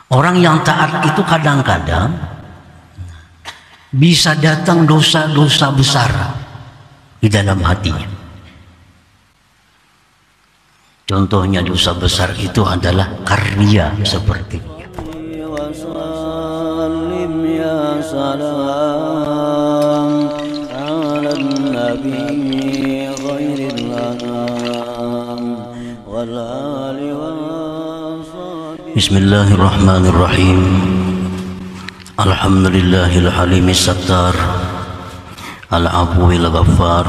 Orang yang taat itu kadang-kadang bisa datang dosa-dosa besar di dalam hatinya. Contohnya dosa besar itu adalah karya seperti Bismillahirrahmanirrahim. Alhamdulillahil halimis sattar, al-afwil ghaffar,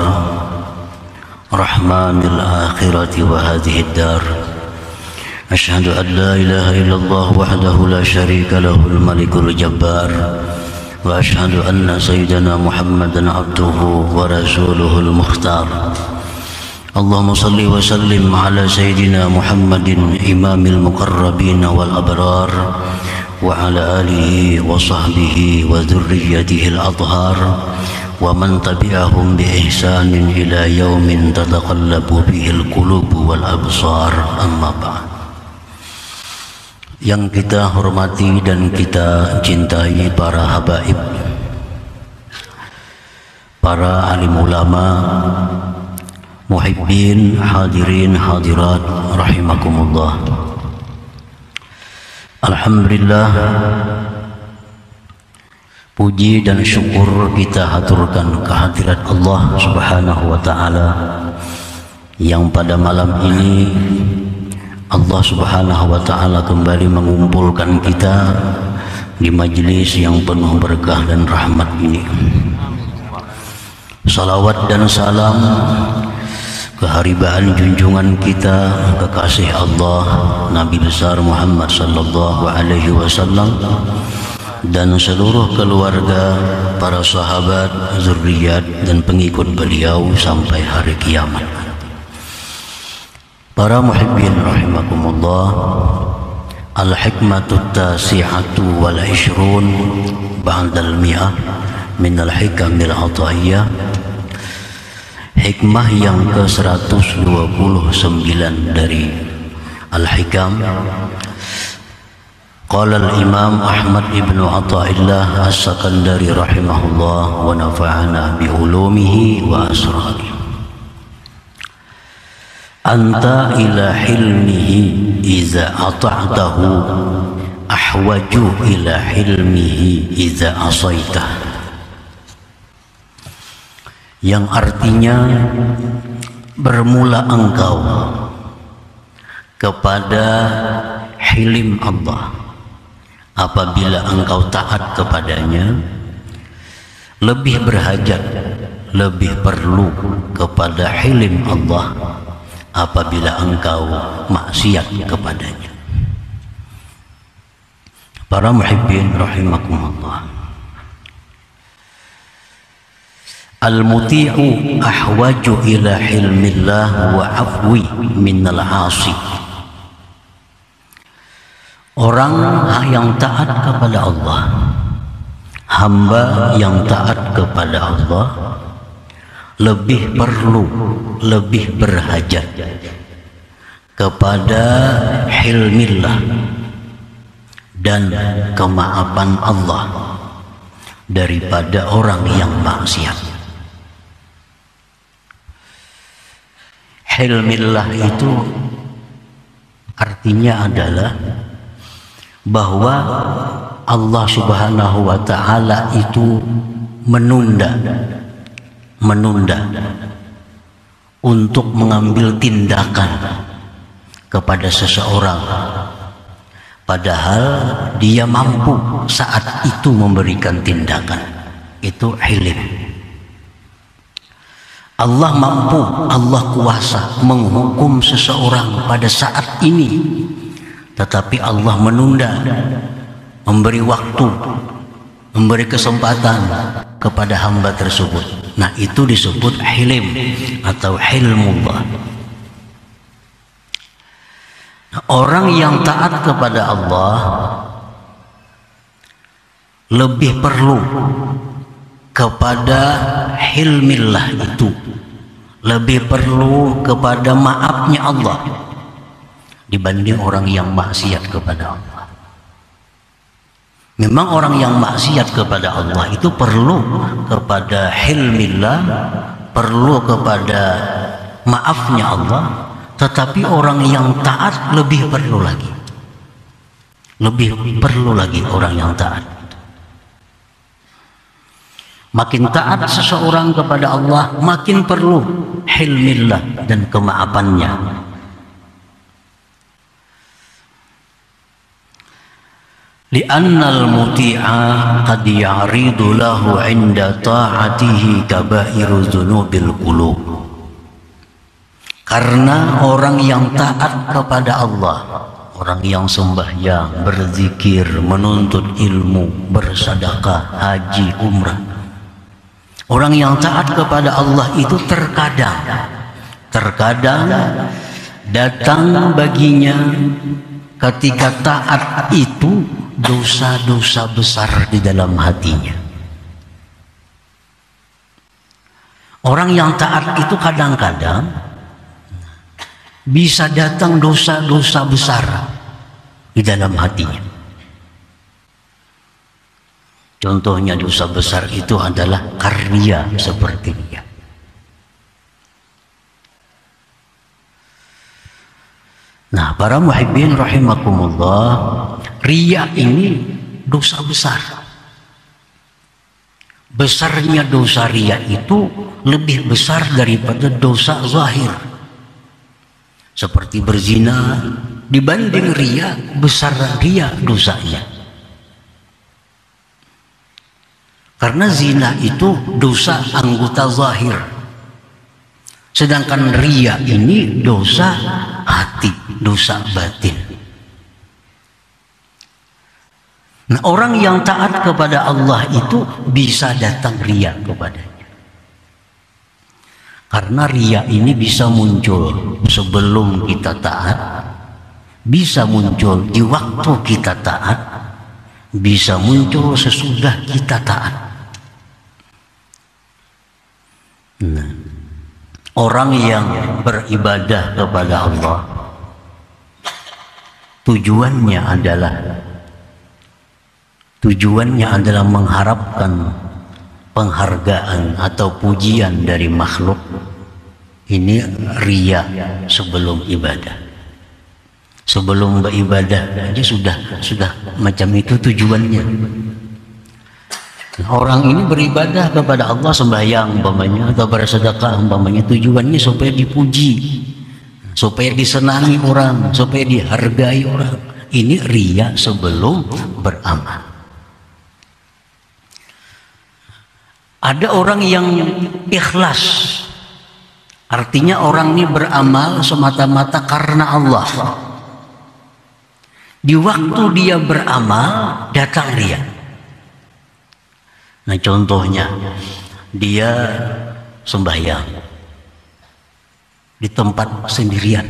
rahmanil akhirati wa hadhihi dar. Asyhadu an la ilaha illallah wahdahu la syarika lahul malikul jabbar, wa asyhadu anna sayyidana Muhammadan abduhu wa rasuluhul mukhtar. Allahumma salli wa sallim ala sayyidina Muhammadin imamil muqarrabin wal abrar wa ala alihi wa sahbihi wa dhurriyyatihi al-athhar wa man tabi'ahum bi ihsanin ila yaumin tataqallabu fihi al-qulub wal absar. Amma ba'd. Yang kita hormati dan kita cintai para habaib, para alim ulama, muhibbin, hadirin, hadirat, rahimakumullah. Alhamdulillah, puji dan syukur kita haturkan kehadirat Allah Subhanahu wa ta'ala yang pada malam ini Allah Subhanahu wa ta'ala kembali mengumpulkan kita di majelis yang penuh berkah dan rahmat ini. Salawat dan salam keharibaan junjungan kita kekasih Allah Nabi besar Muhammad sallallahu alaihi wasallam dan seluruh keluarga, para sahabat, zuriat dan pengikut beliau sampai hari kiamat. Para muhibbin rahimakumullah, al-hikmatut tasi'atu wal 'ishrun ba'dal mi'ah min al-hikamil ataiyah. Hikmah yang ke-129 dari Al-Hikam. Qala al-Imam Ahmad ibn Athaillah As-Sakandari rahimahullah wa nafa'ana bi ulumihi wa asrarihi. Anta ila hilmihi iza ata'tahu ahwaju ila hilmihi iza asaitah. Yang artinya bermula engkau kepada hilim Allah apabila engkau taat kepadanya, lebih berhajat, lebih perlu kepada hilim Allah apabila engkau maksiat kepadanya. Para muhibbin rahimakumullah, al-muti'u ahwaju ila hilmillah wa afwi minnal 'asi. Orang yang taat kepada Allah, hamba yang taat kepada Allah lebih perlu, lebih berhajat kepada hilmillah dan kemaafan Allah daripada orang yang maksiat. Hilmillah itu artinya adalah bahwa Allah Subhanahu wa ta'ala itu menunda untuk mengambil tindakan kepada seseorang, padahal dia mampu saat itu memberikan tindakan. Itu hilim. Allah mampu, Allah kuasa menghukum seseorang pada saat ini, tetapi Allah menunda, memberi waktu, memberi kesempatan kepada hamba tersebut. Nah, itu disebut hilim atau hilmullah. Nah, orang yang taat kepada Allah lebih perlu kepada hilmillah itu, lebih perlu kepada maafnya Allah dibanding orang yang maksiat kepada Allah. Memang orang yang maksiat kepada Allah itu perlu kepada hilmillah, perlu kepada maafnya Allah, tetapi orang yang taat lebih perlu lagi. Lebih perlu lagi orang yang taat. Makin taat seseorang kepada Allah, makin perlu hilmillah dan kemaafannya. Li'annal muti'a qad ya'ridu lahu 'inda ta'atihi kabairu dzunubil qulub. Karena orang yang taat kepada Allah, orang yang sembahyang, berzikir, menuntut ilmu, bersedekah, haji, umrah, orang yang taat kepada Allah itu terkadang datang baginya ketika taat itu dosa-dosa besar di dalam hatinya. Orang yang taat itu kadang-kadang bisa datang dosa-dosa besar di dalam hatinya. Contohnya dosa besar itu adalah karya seperti dia. Nah, para muhibbin rahimakumullah, riya ini dosa besar. Besarnya dosa riya itu lebih besar daripada dosa zahir. Seperti berzina, dibanding riya, besar riya dosanya. Karena zina itu dosa anggota zahir. Sedangkan riya ini dosa hati, dosa batin. Nah, orang yang taat kepada Allah itu bisa datang riya kepadanya. Karena riya ini bisa muncul sebelum kita taat, bisa muncul di waktu kita taat, bisa muncul sesudah kita taat. Nah, orang yang beribadah kepada Allah tujuannya adalah mengharapkan penghargaan atau pujian dari makhluk. Ini riya sebelum ibadah. Sebelum beribadah aja sudah macam itu tujuannya. Orang ini beribadah kepada Allah, sembahyang umpamanya atau bersedekah umpamanya, tujuannya supaya dipuji, supaya disenangi orang, supaya dihargai orang. Ini riya sebelum beramal. Ada orang yang ikhlas, artinya orang ini beramal semata-mata karena Allah. Di waktu dia beramal datang riya. Nah, contohnya dia sembahyang di tempat sendirian,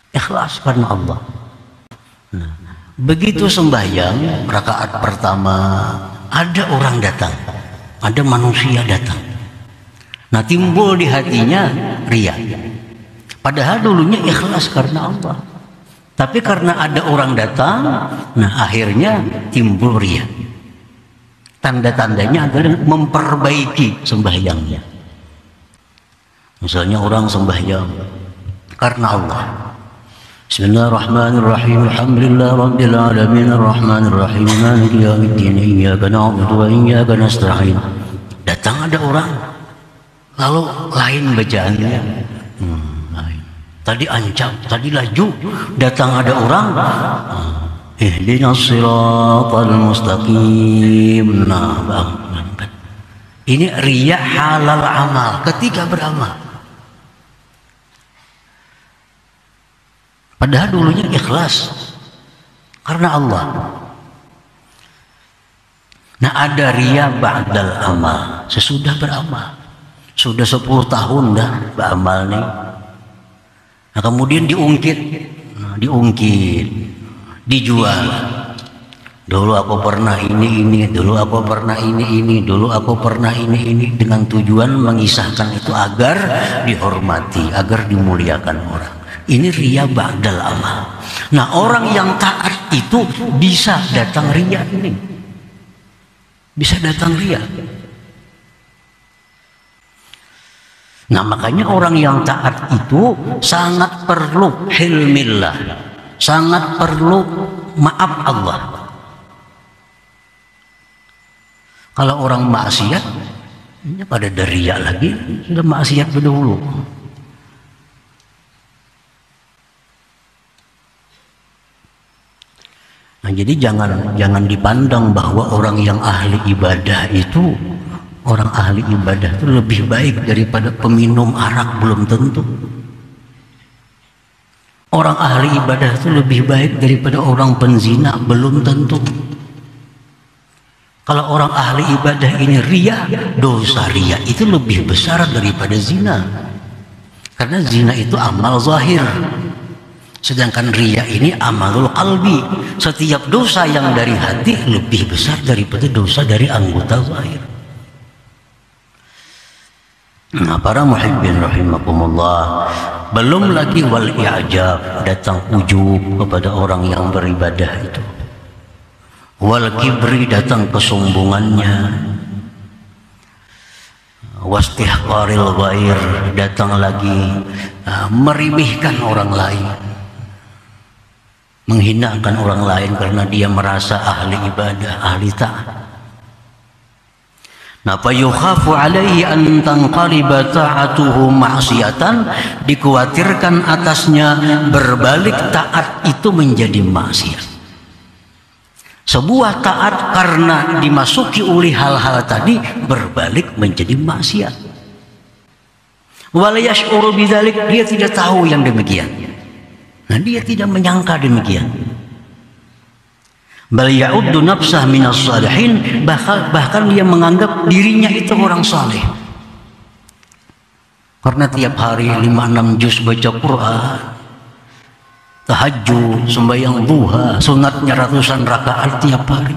ikhlas karena Allah. Nah, begitu sembahyang rakaat pertama, ada orang datang, ada manusia datang. Nah, timbul di hatinya riya. Padahal dulunya ikhlas karena Allah, tapi karena ada orang datang, nah akhirnya timbul riya. Tanda-tandanya adalah memperbaiki sembahyangnya. Misalnya orang sembahyang karena Allah. Bismillahirrahmanirrahim. Alhamdulillah rabbil alamin arrahmanir rahim maliki yaumiddin iyyaka na'budu wa iyyaka nasta'in. Datang ada orang, lalu lain bacaannya. Lain. Tadi ancam, tadi laju, datang ada orang. Ihdinas siratal mustaqim. Nah, bang. Ini riya halal amal ketika beramal. Padahal dulunya ikhlas karena Allah. Nah, ada riya ba'dal amal, sesudah beramal. Sudah 10 tahun dah beramal nih. Nah, kemudian diungkit, dijual. Dulu aku pernah ini, dulu aku pernah ini, dulu aku pernah ini, dengan tujuan mengisahkan itu agar dihormati, agar dimuliakan orang. Ini riya ba'dal amal. Nah, orang yang taat itu bisa datang riya ini. Bisa datang riya. Nah, makanya orang yang taat itu sangat perlu hilmillah, sangat perlu maaf Allah. Kalau orang maksiat, ini pada riya lagi, sudah maksiat dahulu. Nah, jadi jangan dipandang bahwa orang yang ahli ibadah itu, orang ahli ibadah itu lebih baik daripada peminum arak, belum tentu. Orang ahli ibadah itu lebih baik daripada orang penzina, belum tentu. Kalau orang ahli ibadah ini riya, dosa riya itu lebih besar daripada zina. Karena zina itu amal zahir. Sedangkan riya ini amalul qalbi. Setiap dosa yang dari hati lebih besar daripada dosa dari anggota zahir. Nah, para muhibbin rahimakumullah, belum lagi wal i'jab, datang ujub kepada orang yang beribadah itu. Wal kibri, datang kesombongannya. Wastihqaril ghair, datang lagi meremehkan orang lain, menghinakan orang lain karena dia merasa ahli ibadah, ahli taat. Nah, fa yukhafu alaihi an tanqaliba ta'atuhu ma'siyatan, dikhawatirkan atasnya berbalik taat itu menjadi maksiat. Sebuah taat karena dimasuki oleh hal-hal tadi berbalik menjadi maksiat. Wala yash'uru bidzalik, dia tidak tahu yang demikian. Nah, dia tidak menyangka demikian. Bal ya'uddu nafsah minas salihin, bahkan dia menganggap dirinya itu orang saleh. Karena tiap hari 5-6 juz baca Quran, tahajud, sembahyang duha, sunatnya ratusan rakaat tiap hari.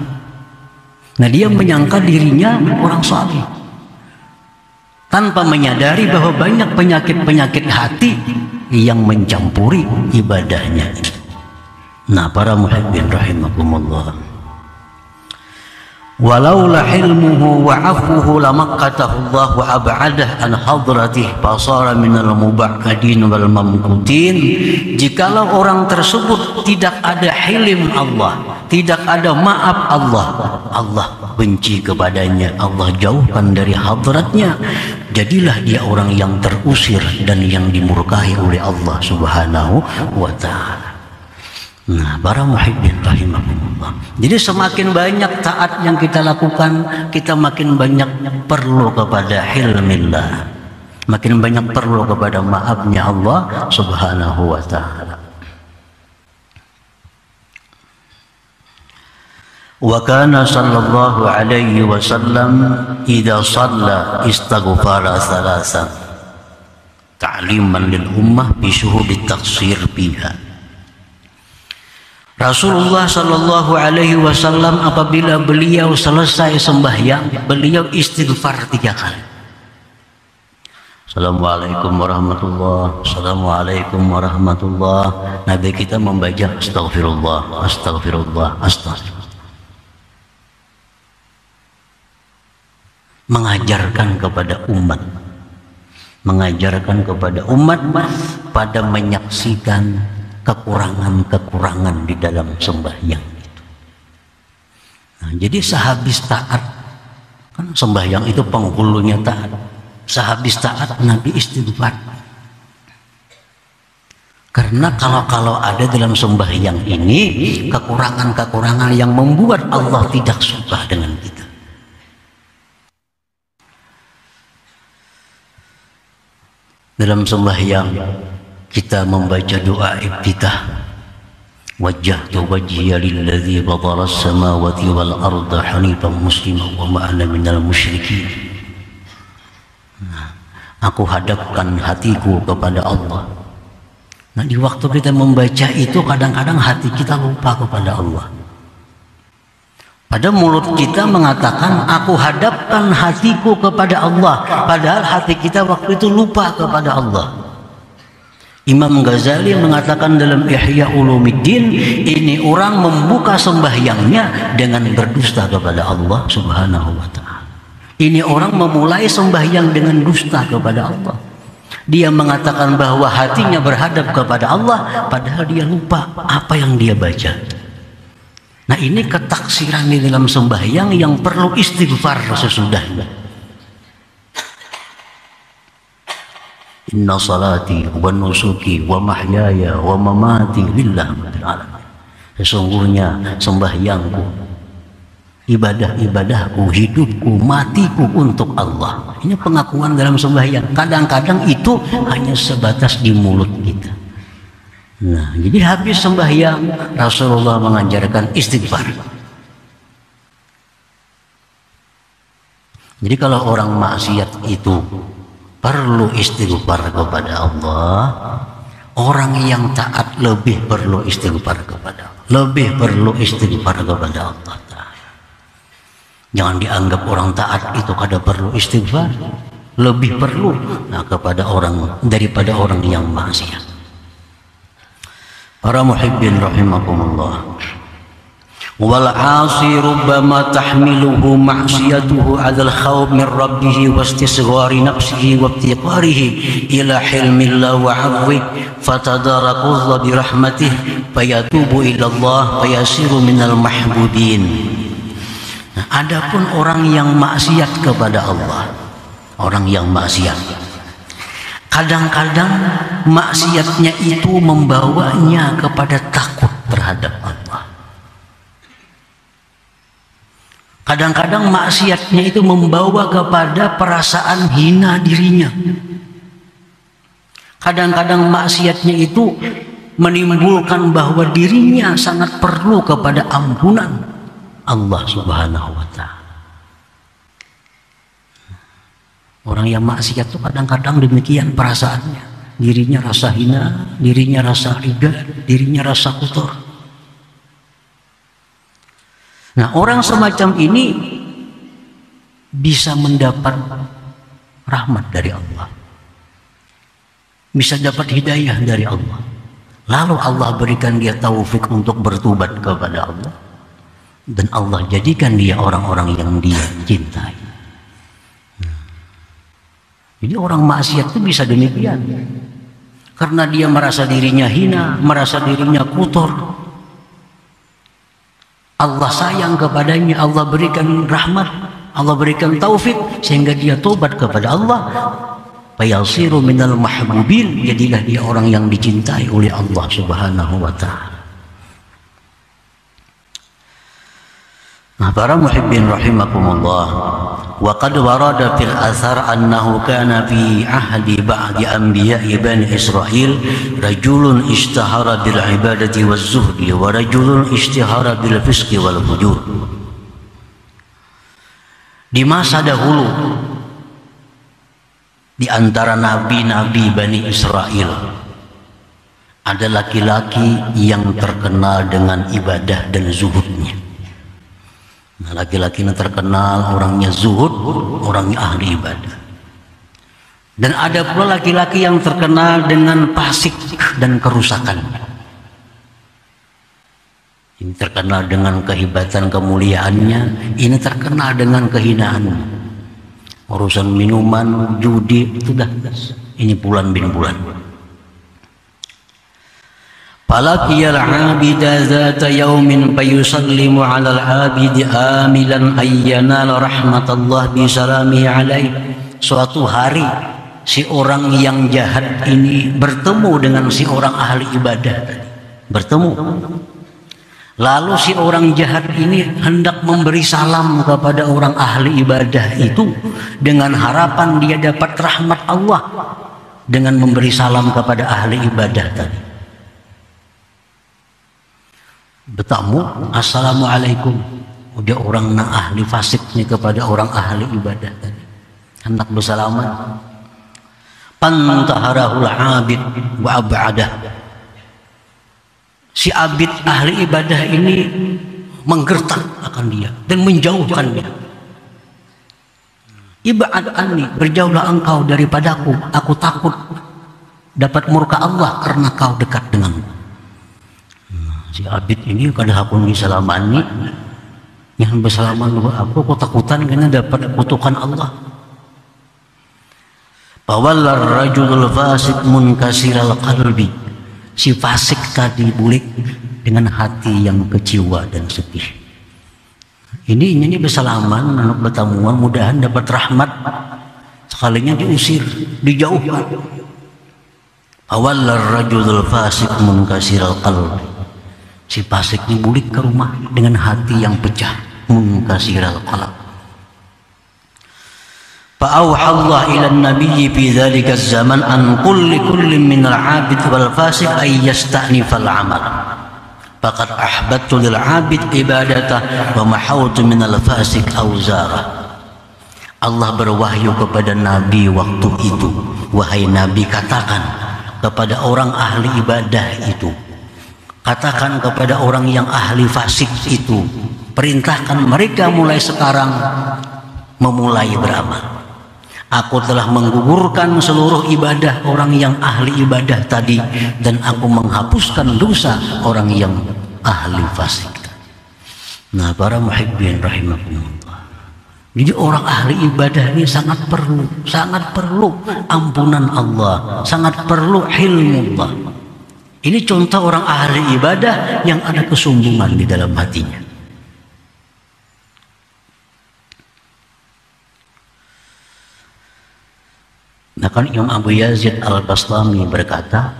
Nah, dia menyangka dirinya orang saleh, tanpa menyadari bahwa banyak penyakit-penyakit hati yang mencampuri ibadahnya. Nah, para muhibbin rahimakumullah, walaula hilmuhu wa afuhu lamaqqatahu Allah wa ab'adah an hadratih fasara minal muba'adin wal mamkutin. Jikalau orang tersebut tidak ada hilim Allah, tidak ada maaf Allah, Allah benci kepadanya, Allah jauhkan dari hadratnya, jadilah dia orang yang terusir dan yang dimurkai oleh Allah Subhanahu wa ta'ala. Nah, para muhibbin rahimahumullah, jadi semakin banyak taat yang kita lakukan, kita makin banyak perlu kepada hilmillah, makin banyak perlu kepada maafnya Allah Subhanahu wa ta'ala. Wa kana sallallahu alaihi wasallam idza shalla istaghfara thalathan ta'liman lil ummah bi syuhudi taqsir biha. Rasulullah sallallahu alaihi wasallam apabila beliau selesai sembahyang, beliau istighfar 3 kali. Assalamualaikum warahmatullah, assalamualaikum warahmatullah. Nabi kita membaca astagfirullah, astagfirullah, astagfirullah. Mengajarkan kepada umat pada menyaksikan kekurangan-kekurangan di dalam sembahyang itu. Nah, jadi sehabis taat, kan sembahyang itu penghulunya taat. Sehabis taat Nabi istighfar. Karena kalau ada dalam sembahyang ini kekurangan-kekurangan yang membuat Allah tidak suka dengan kita. Dalam sembahyang kita membaca doa iftitah, wajjahtu wajhiya lilladzi fatara as-samawati wal arda hanifan musliman wa ma ana minal musyrikin. Nah, aku hadapkan hatiku kepada Allah. Nah, di waktu kita membaca itu kadang-kadang hati kita lupa kepada Allah. Pada mulut kita mengatakan aku hadapkan hatiku kepada Allah, padahal hati kita waktu itu lupa kepada Allah. Imam Ghazali mengatakan dalam Ihya Ulumuddin, ini orang membuka sembahyangnya dengan berdusta kepada Allah Subhanahu wa taala. Ini orang memulai sembahyang dengan dusta kepada Allah. Dia mengatakan bahwa hatinya berhadap kepada Allah, padahal dia lupa apa yang dia baca. Nah, ini ketaksiran di dalam sembahyang yang perlu istighfar sesudahnya. Inna salati wa nusuki wa mahyaya wa mamati lillahi rabbil alamin. Sesungguhnya sembahyangku, ibadah-ibadahku, hidupku, matiku untuk Allah. Ini pengakuan dalam sembahyang. Kadang-kadang itu hanya sebatas di mulut kita. Nah, jadi habis sembahyang Rasulullah mengajarkan istighfar. Jadi kalau orang maksiat itu perlu istighfar kepada Allah, orang yang taat lebih perlu istighfar kepada Allah, lebih perlu istighfar kepada Allah. Jangan dianggap orang taat itu kada perlu istighfar, lebih perlu kepada orang daripada orang yang maksiat. Para muhibbin rahimakumullah. Wal 'asi rubbama tahmiluhu ma'siyatuhu 'ala al-khawf min rabbih wa istisghari nafsihi wa ibtiqarihi ila hilmillah wa 'afwi fatadarakullah bi rahmatih fayatubu ila Allah fayasiru minal mahbubin. Nah, adapun orang yang maksiat kepada Allah, orang yang maksiat, kadang-kadang maksiatnya itu membawanya kepada takut terhadap Allah. Kadang-kadang maksiatnya itu membawa kepada perasaan hina dirinya. Kadang-kadang maksiatnya itu menimbulkan bahwa dirinya sangat perlu kepada ampunan Allah Subhanahu wa taala. Orang yang maksiat itu kadang-kadang demikian perasaannya. Dirinya rasa hina, dirinya rasa riga, dirinya rasa kotor. Nah, orang semacam ini bisa mendapat rahmat dari Allah, bisa dapat hidayah dari Allah. Lalu Allah berikan dia taufik untuk bertobat kepada Allah, dan Allah jadikan dia orang-orang yang dia cintai. Jadi orang maksiat itu bisa demikian, karena dia merasa dirinya hina, merasa dirinya kotor. Allah sayang kepadanya, Allah berikan rahmat, Allah berikan taufik sehingga dia tobat kepada Allah. Fayasiru minal mahbubin, jadilah dia orang yang dicintai oleh Allah Subhanahu wa taala. Nah, para muhibbin rahimakumullah, wa qad warada fil athar annahu kana fi ahdi ba'di anbiya'i bani Israil rajulun ishtahara bil ibadati waz zuhdi wa rajulun ishtahara bil fisqi wal fujur. Di masa dahulu di antara nabi-nabi Bani Israel ada laki-laki yang terkenal dengan ibadah dan zuhudnya. Nah, laki-laki yang terkenal orangnya zuhud, orangnya ahli ibadah. Dan ada pula laki-laki yang terkenal dengan fasik dan kerusakan. Ini terkenal dengan kehebatan kemuliaannya, ini terkenal dengan kehinaannya. Urusan minuman, judi, itu dah ini bulan bin bulan. Falaqiyal 'abida zata yaumin fayusallimu 'alal 'abidi amilan ayyanal rahmatallah bi salamihi alaihi. Suatu hari si orang yang jahat ini bertemu dengan si orang ahli ibadah tadi. Bertemu. Lalu si orang jahat ini hendak memberi salam kepada orang ahli ibadah itu dengan harapan dia dapat rahmat Allah dengan memberi salam kepada ahli ibadah tadi. Bertamu, assalamualaikum. Udah orang na ahli fasik nih kepada orang ahli ibadah tadi. Hendak bersalaman. Pantaharahul abid wa ab'adah. Si abid ahli ibadah ini menggertak akan dia dan menjauhkan dia. Ib'ad anni, berjauhlah engkau daripadaku, aku takut. dapat murka Allah karena kau dekat denganku. Si Abid ini kada hakun disalamani, yang bersalaman aku ketakutan karena dapat kutukan Allah. Fawallar rajulul fasik munkasiral qalbi. Si fasik tadi bulik dengan hati yang kecewa dan sedih. Ini bersalaman, anak bertamuan, mudahan dapat rahmat. Sekalinya diusir, dijauhkan. Fawallar rajulul fasik munkasiral qalbi. Si fasik ini bulik ke rumah dengan hati yang pecah, munkasiral qalbi. فأوحى الله إلى النبي في ذلك الزمن أن كل من العابد والفاسق أن يستأنف العمل فقد أحببت للعابد عبادته ومحوت من الفاسق أوزاره. Allah berwahyu kepada Nabi waktu itu, wahai Nabi, katakan kepada orang ahli ibadah itu, katakan kepada orang yang ahli fasik itu, perintahkan mereka mulai sekarang memulai beramal. Aku telah menggugurkan seluruh ibadah orang yang ahli ibadah tadi, dan aku menghapuskan dosa orang yang ahli fasik. Nah, para muhibbin rahimakumullah, jadi orang ahli ibadah ini sangat perlu ampunan Allah, sangat perlu ilmu Allah. Ini contoh orang ahli ibadah yang ada kesombongan di dalam hatinya. Nah, kan Imam Abu Yazid Al-Bastami berkata,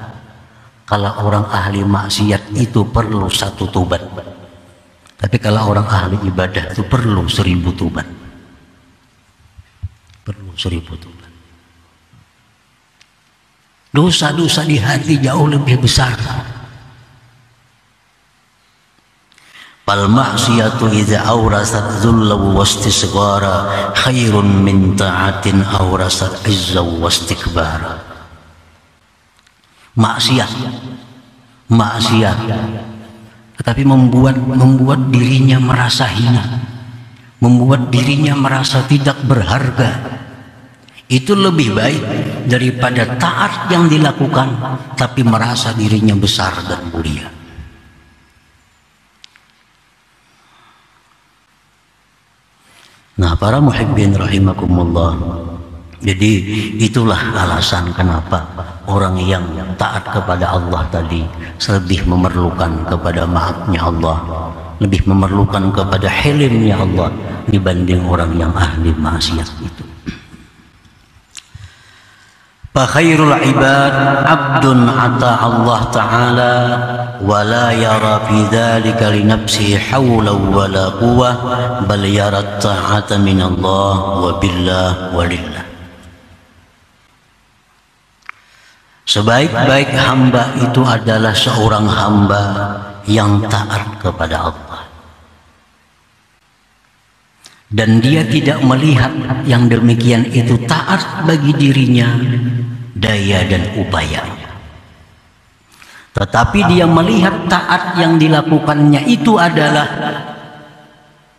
kalau orang ahli maksiat itu perlu 1 tobat, tapi kalau orang ahli ibadah itu perlu 1000 tobat. Perlu 1000 tobat. Dosa-dosa di hati jauh lebih besar. Fal ma'siyatu idza awrasat dhulla wastisghara khairun min ta'atin awrasat izza wastikbara. Maksiat tetapi membuat dirinya merasa hina, membuat dirinya merasa tidak berharga, itu lebih baik daripada taat yang dilakukan tapi merasa dirinya besar dan mulia. Nah, para muhibbin rahimakumullah, jadi itulah alasan kenapa orang yang taat kepada Allah tadi lebih memerlukan kepada maafnya Allah, lebih memerlukan kepada hilimnya Allah dibanding orang yang ahli maksiat itu. Fa khairul ibad abdun ata Allah ta'ala wa la yara fi dhalika li nafsihi hawla wa la quwwa bal yara ta'ata min Allah wa billah wa lillah. Sebaik-baik hamba itu adalah seorang hamba yang taat kepada Allah, dan dia tidak melihat yang demikian itu taat bagi dirinya, daya dan upayanya, tetapi dia melihat taat yang dilakukannya itu adalah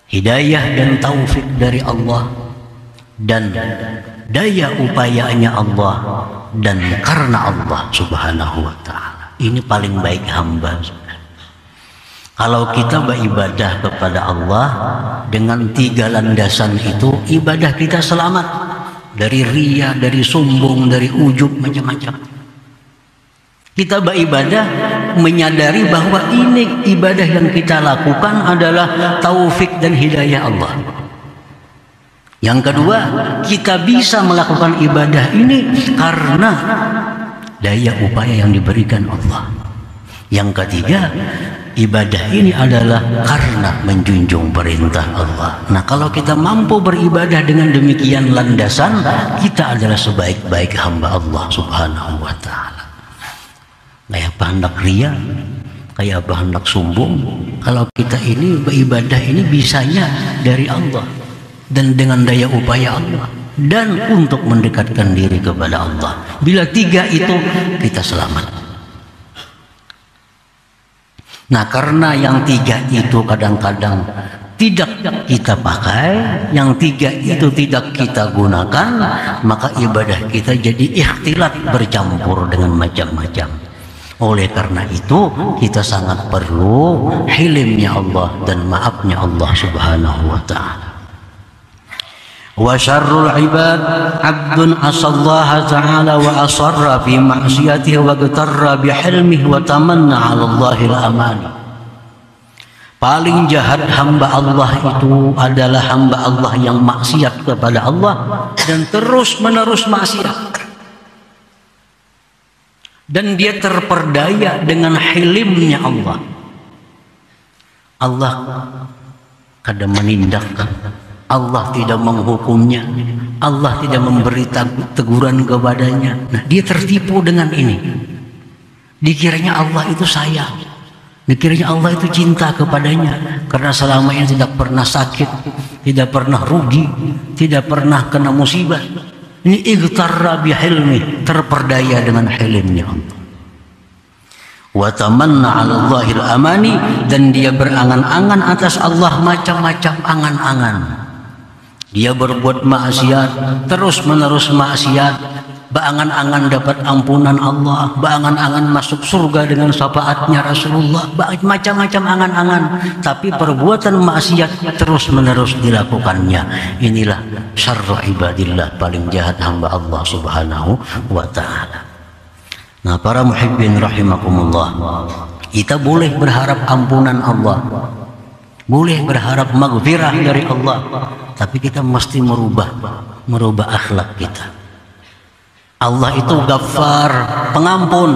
hidayah dan taufik dari Allah, dan daya upayanya Allah, dan karena Allah subhanahu wa ta'ala. Ini paling baik hamba. Kalau kita beribadah kepada Allah dengan 3 landasan itu, ibadah kita selamat dari riya, dari sombong, dari ujub, macam-macam. Kita beribadah menyadari bahwa ini ibadah yang kita lakukan adalah taufik dan hidayah Allah. Yang kedua, kita bisa melakukan ibadah ini karena daya upaya yang diberikan Allah. Yang ketiga, ibadah ini adalah karena menjunjung perintah Allah. Nah, kalau kita mampu beribadah dengan demikian landasan, kita adalah sebaik-baik hamba Allah subhanahu wa ta'ala. Kayak apa hendak ria, kayak apa hendak sombong, kalau kita ini beribadah ini bisanya dari Allah dan dengan daya upaya Allah, dan untuk mendekatkan diri kepada Allah. Bila 3 itu, kita selamat. Nah, karena yang 3 itu kadang-kadang tidak kita pakai, yang 3 itu tidak kita gunakan, maka ibadah kita jadi ikhtilat, bercampur dengan macam-macam. Oleh karena itu kita sangat perlu hilimnya Allah dan maafnya Allah Subhanahu wa ta'ala. Wa syarrul ibad abdun asallaha ta'ala wa asarra fi ma'siyatihi wa gtarra bihilmihi wa tamanna 'ala Allahil amani. Paling jahat hamba Allah itu adalah hamba Allah yang maksiat kepada Allah dan terus menerus maksiat. Dan dia terperdaya dengan hilimnya Allah. Allah kadang menindak, Allah tidak menghukumnya, Allah tidak memberi teguran kepadanya. Nah, dia tertipu dengan ini. Dikiranya Allah itu sayang, dikiranya Allah itu cinta kepadanya, karena selama ini tidak pernah sakit, tidak pernah rugi, tidak pernah kena musibah. Ini igtarra bihilmi, terperdaya dengan hilimnya Allah. Wa tamanna 'ala Allahil amani, dan dia berangan-angan atas Allah macam-macam angan-angan. Dia berbuat maksiat, terus menerus maksiat, berangan-angan dapat ampunan Allah, berangan-angan masuk surga dengan syafaatnya Rasulullah, macam-macam angan-angan, tapi perbuatan maksiat terus menerus dilakukannya. Inilah syarru ibadillah, paling jahat hamba Allah Subhanahu wa ta'ala. Nah, para muhibbin rahimakumullah, kita boleh berharap ampunan Allah, boleh berharap maghfirah dari Allah, tapi kita mesti merubah akhlak kita. Allah itu Ghaffar, pengampun,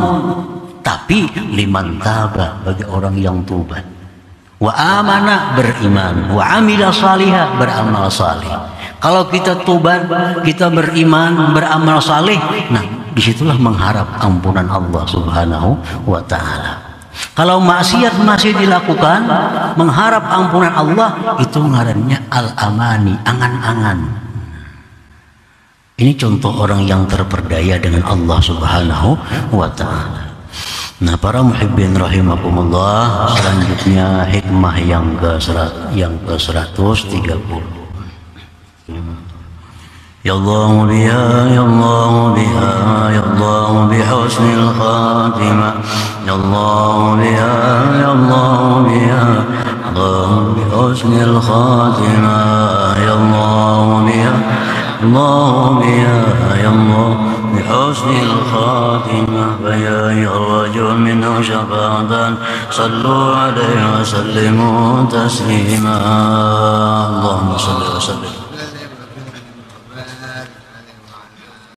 tapi liman taba, bagi orang yang tubat, wa amana, beriman, wa amila salihah, beramal salih. Kalau kita tubat, kita beriman, beramal salih, nah disitulah mengharap ampunan Allah Subhanahu wa ta'ala. Kalau maksiat masih dilakukan, mengharap ampunan Allah, itu ngarannya al-amani, angan-angan. Ini contoh orang yang terperdaya dengan Allah Subhanahu wa ta'ala. Nah, para muhibbin rahimakumullah, selanjutnya hikmah yang ke-130. Ya Allah biha, ya Allah biha, ya Allah bihusnil khatimah. Ya Allah biha, ya Allah biha, ya Allah bihusnil khatimah. Ya Allah biha, اللهم يا الله بحسن الخاتمة، فيا الرجل منه شفاعة، صلوا عليه وسلموا تسليما. اللهم صل وسلم